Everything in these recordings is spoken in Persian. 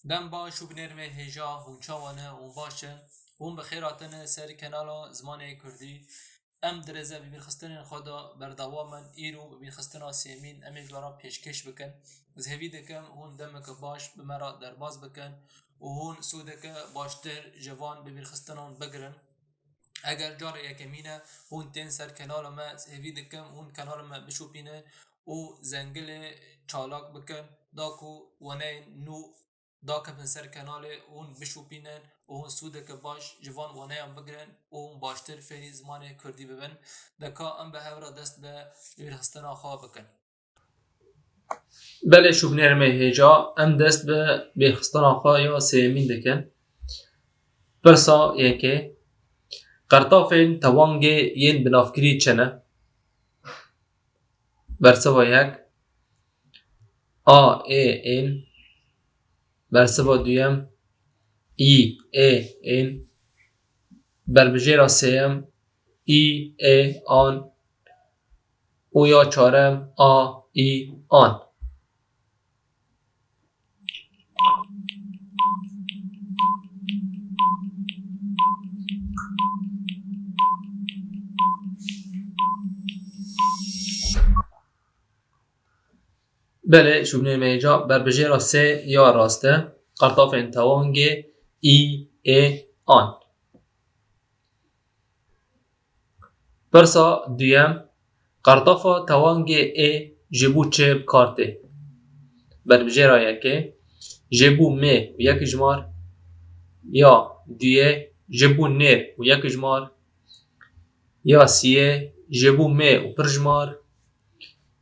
دم باش و بنرمه هجا هون چاوانه هون باشه هون بخیراتنه سر کنالا زمان کردی ام درزه ببین خستن خدا بردوامن ایرو ببین خستن سیمین امی برا پیشکش بکن زهوی دکم هون دمک باش بمرا درباز بکن و هون سودک باشتر جوان ببین خستنان بگرن اگر جار یکمینه هون تین سر کنال ما هیوی دکم هون کنال ما بشوپینه و زنگل چالاک بکن داکو ونه نو داکم سر کنال هون بشوپینن و هون سودک باش جوان ونه هم بگرن و هون باشتر فری زمان کردی ببن دکا ام به هورا دست به هستنا خواه بکن بله شوب نرمه هجا ام دست به خستنا خواه یا سیمین دکن برسا یکی قرطافین توانگی ین بنافکری چنه برسوا یک آ ای این برسوا دویم ای ای این بربجیرا سیم ای ای آن او یا چارم آ ای آن بله شبنه میجا بربجیرا سه یا راسته قرطافین توانگی ای ای آن برسا دویم قرطافا توانگی ای جبو چه بکارته بربجیرا یکی جبو می و یک جمار یا دیه جبو نیر و یک جمار یا سیه جبو می و پر جمار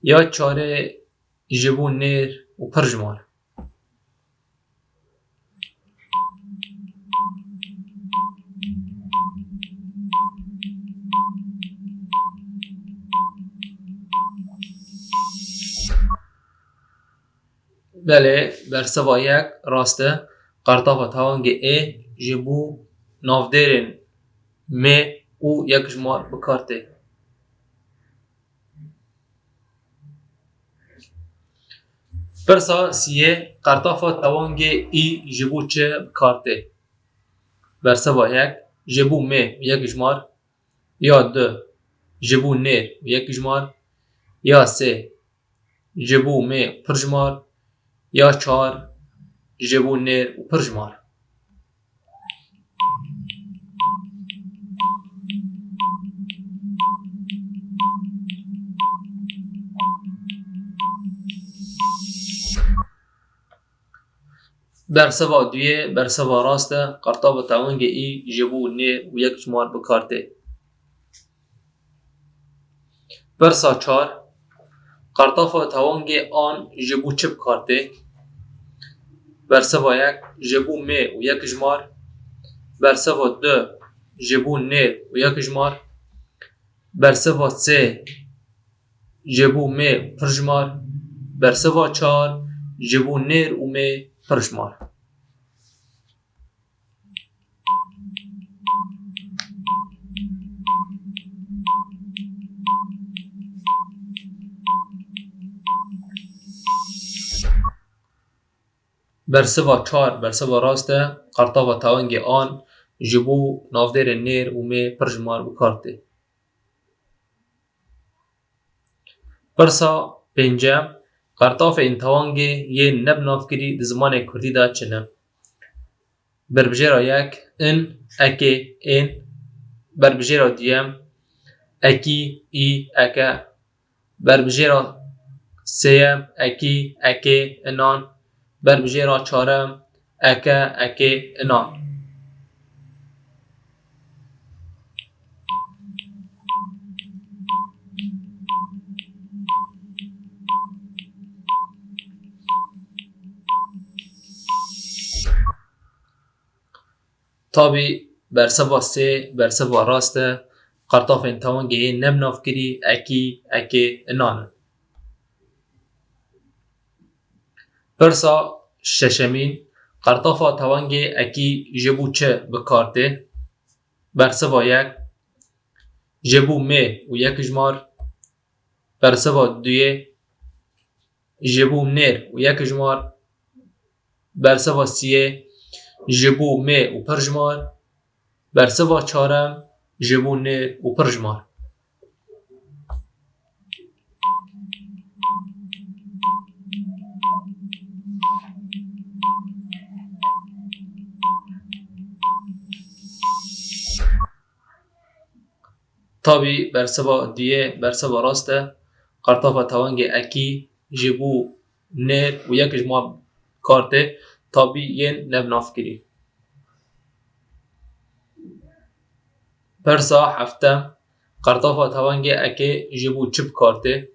یا چاره جبو نیر و پر جمار بله برسوا یک راسته قرطافا توانگی ای جبو نافدرین می او یک جمار بکارته برسا سیه قرطافا توانگی ای جبو چه بکارته برسوا یک جبو می یک جمار یا دو جبو نیر یک جمار یا سه جبو می پر جمار یا چهار جبو نیر و پر جمار برسوا دویه برسوا راسته قرطافا توانگی ای جبو نیر و یک جمار بکارته برسا چهار قرطافا توانگی آن جبو چه بکارته برسوا یک جبو می و یک جمار برسوا دو جبو نیر و یک جمار برسوا سه جبو می پر جمار برسوا چهار جبو نیر و می پر جمار برسوا چهار برسوا راسته قرطافا توانگی آن جبو نافدر نیر و می پر جمار بکارته برسا پنجم قرطاف این توانگی یه نب نافکری زمان کردی دا چنه بربجیرا یک ان اکی این بربجیرا دیم اکی ای اکا بربجیرا سیم اکی اکی انان بربجیرا چهارم اکا اکی انان تابی برسوا سه برسوا راسته قرطاف این توانگی نب نافکری اکی اکی انان برسا ششمین قرطافا توانگی اکی جبو چه بکارته برسوا یک جبو می و یک جمار برسوا دویه جبو نیر و یک جمار برسوا سیه جبو می و پرجمار برسوا چارم جبو نیر و پرجمار. طابی برسوا دیه برسوا راسته قرطافه توانگ اکی جبو نیر و یک جمع کارته طابی ین نبناف کری. پرسا هفته قرطافه توانگ اکی جبو چپ کارته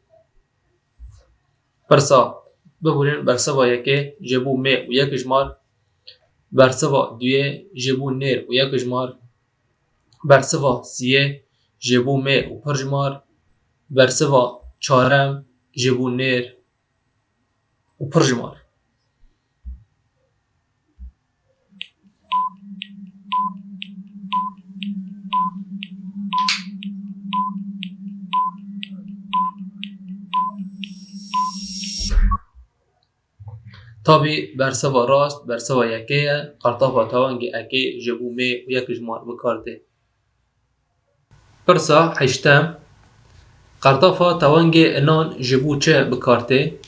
پرسا ببورین برسوا یکی جبو می و یک جمار برسوا دویه جبو نیر و یک جمار برسوا سیه جبو می و پرجمار برسوا چارم جبو نیر و پرجمار. طابی برسوا راست برسوا یکیه قرطافه توانگ اکی جبو می و یک جمار بکارده. پرسا هشتم قرطافه توانگ انان جبو چه بکارته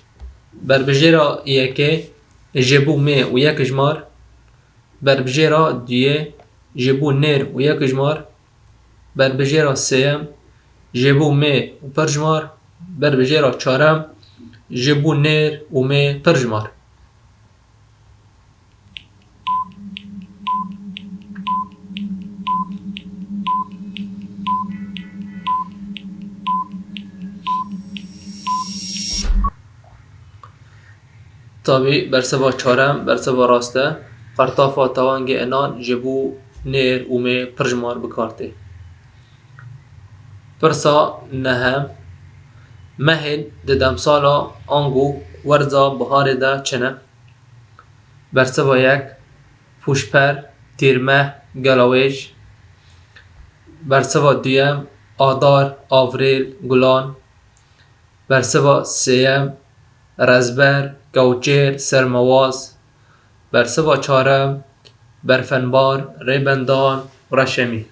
بربجیرا یکی جبو می و یک جمار بربجیرا دویه جبو نیر و یک جمار بربجیرا سیم جبو می و پرجمار بربجیرا چارم جبو نیر و می پرجمار. طابی برسوا چارم برسوا راسته قرطافه توانگ انان جبو نیر و می پرجمار بکارته. پرسا نهم مهن ددم سالا آنگو ورزا بهار دا چنه برسوا یک پوشپر تیرمه گلاویج برسوا دویم آدار آوریل گلان برسوا سیم رزبر گوچیر سرمواز برسوا چارم برفنبار ریبندان رشمی.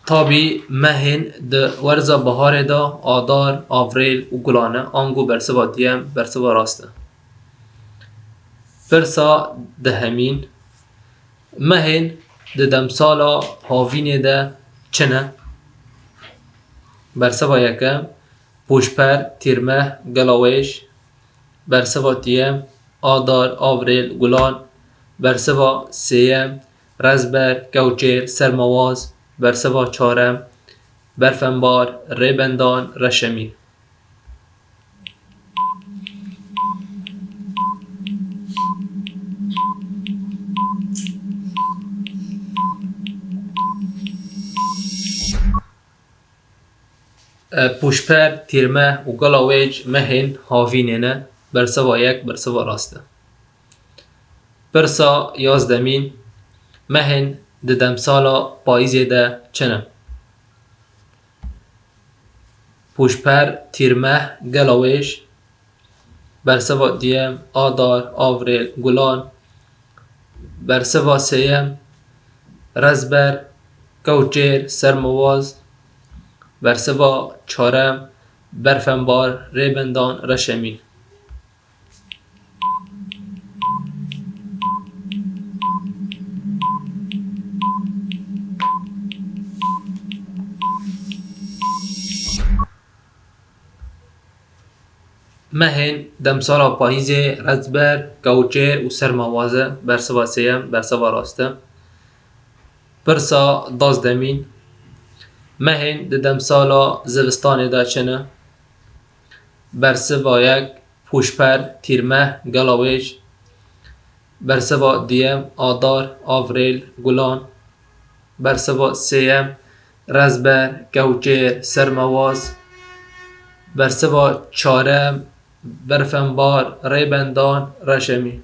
طابی مهن د ورزا بهار دا آدار آوریل و گلانه آنگو برسوا دیم برسوا راسته. پرسا دهمین مهن د دمسالا هاوینه ده چنه برسوا یکم پوشپر تیرمه گلاویش برسوا دیم آدار آوریل گلان برسوا سیم رزبر گوچیر سرمواز برسوا چارم برفنبار ریبندان رشمی. پوشپر تیرمه و گلاویج مهن هاوینه برسوا یک برسوا راسته. پرسا یازدمین مهن ددم سالا پاییزه ده چنه پوشپر تیرمه گلاویج برسوا دیم آدار آوریل گلان برسوا سیم رزبر گوچیر سرمواز برسوا چارم برفنبار ریبندان رشمی. مهن دمسالا پاییزه رزبر گوچیر و سرموازه برسوا سیم برسوا راسته. پرسا دازدمین مهن دمسالا زوستان دا چنه برسوا یک پوشپر تیرمه گلاویج برسوا دیم آدار آوریل گلان برسوا سیم رزبر گوچیر سرمواز برسوا چارم برفنبار ریبندان رشمی.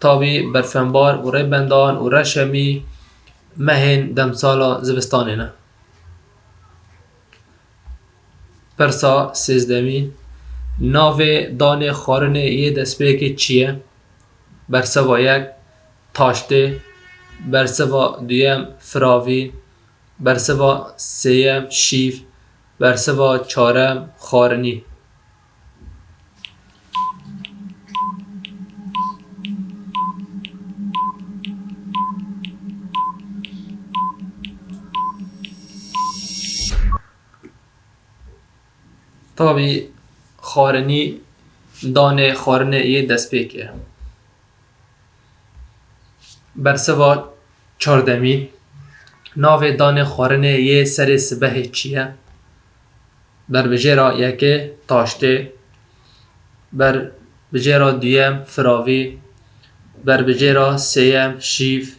تابی برفنبار و ریبندان و رشمی مهین دمسالا زبستانه نه. پرسا سیزدمین ناو دان خارنه یه دستپیک چیه؟ برسوا یک تاشته، برسوا دویم فراوی، برسوا سیم شیف، برسوا چارم خارنی. تابی خارنی دان خارنه یه دستپیکه. برسوا چاردمی ناو دان خارنه یه سر سبه چیه؟ بر بجیرا یکه تاشته، بر بجیرا دویم فراوی، بر بجیرا سیم شیف،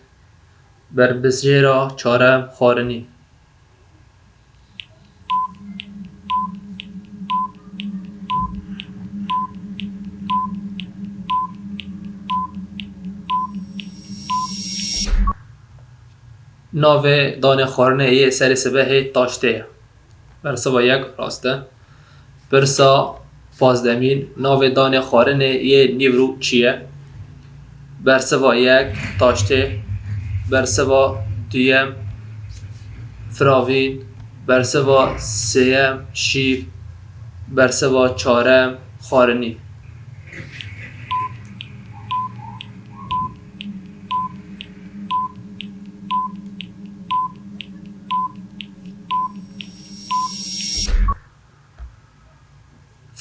بر بجیرا چارم خارنی. ناو دان خارنه یه سر سبه تاشته. برسوا یک راسته. برسا پازدمین ناو دان خارنه یه نیورو چیه؟ برسوا یک تاشته، برسوا دویم فراوین، برسوا سیم شیف، برسوا چارم خارنی.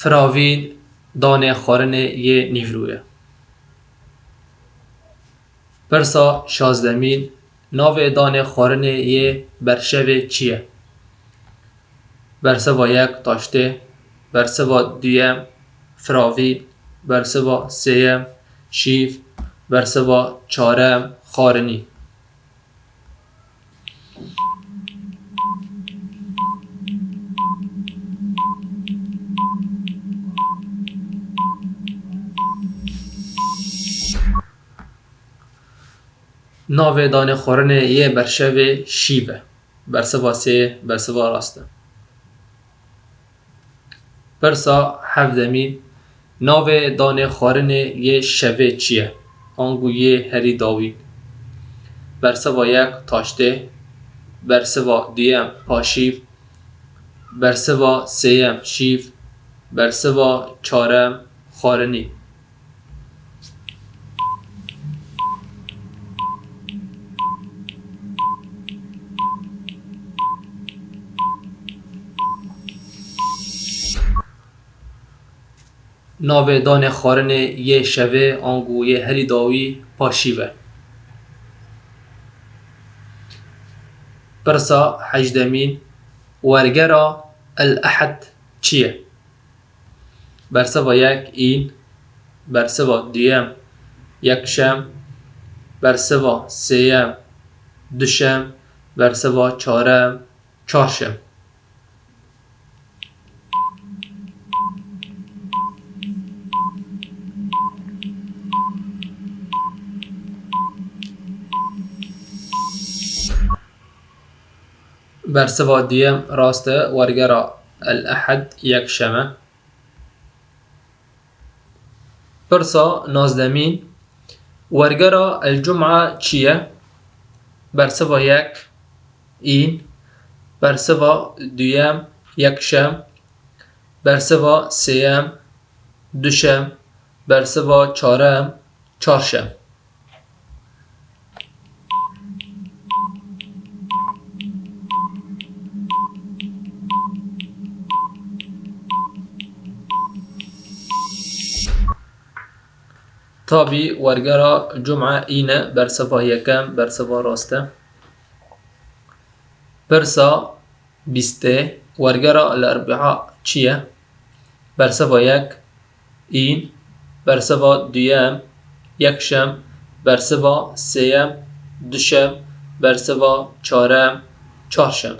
فراوین دان خارنه یه نیوروه. پرسا شازدمین ناو دان خارنه یه برشو چیه؟ برسوا یک تاشته، برسوا دویم فراوین، برسوا سیم شیف، برسوا چارم خارنی. ناو دان خارنه یه برشو شیوه. برسوا سه، برسوا راسته. پرسا هفدمین ناو دان خارنه یه شوه چیه؟ آنگو یه هری داوی. برسوا یک تاشته، برسوا دویم پاشیف، برسوا سیم شیف، برسوا چارم خارنی. ناو دان خارنه یه شوه آنگو یه هری داوی پاشیوه. پرسا هجدمین ورگرا الاحد چیه؟ برسوا یک این، برسوا دویم یکشم، برسوا سیم دوشم، برسوا چارم چهارشم. برسوا دویم راسته ورگرا الاحد یکشمه. پرسا نازدمین ورگرا الجمعه چیه؟ برسوا یک این، برسوا دویم یکشم، برسوا سیم دوشم، برسوا چارم چهارشم. تابی ورگرا جمعه اینه برسوا یکم برسوا راسته. پرسا بیسته ورگرا الاربعاء چیه؟ برسوا یک این، برسوا دویم یکشم، برسوا سیم دوشم، برسوا چارم چهارشم.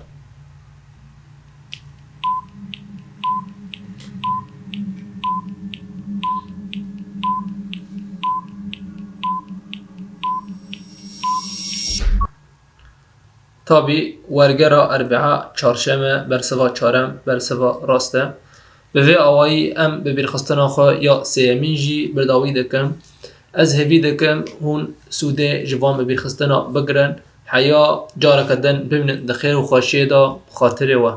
تابی ورگرا اربعه چهارشنبه برسوا چهارم برسوا راسته به وی آوایی ام به بیرخستنا خو یا سیمین جی برداوی دکم از هفی دکم هون سوده جوان به بیرخستنا بگرن حیا جارکدن ببینن دخیر و خوشیه دا خاطره و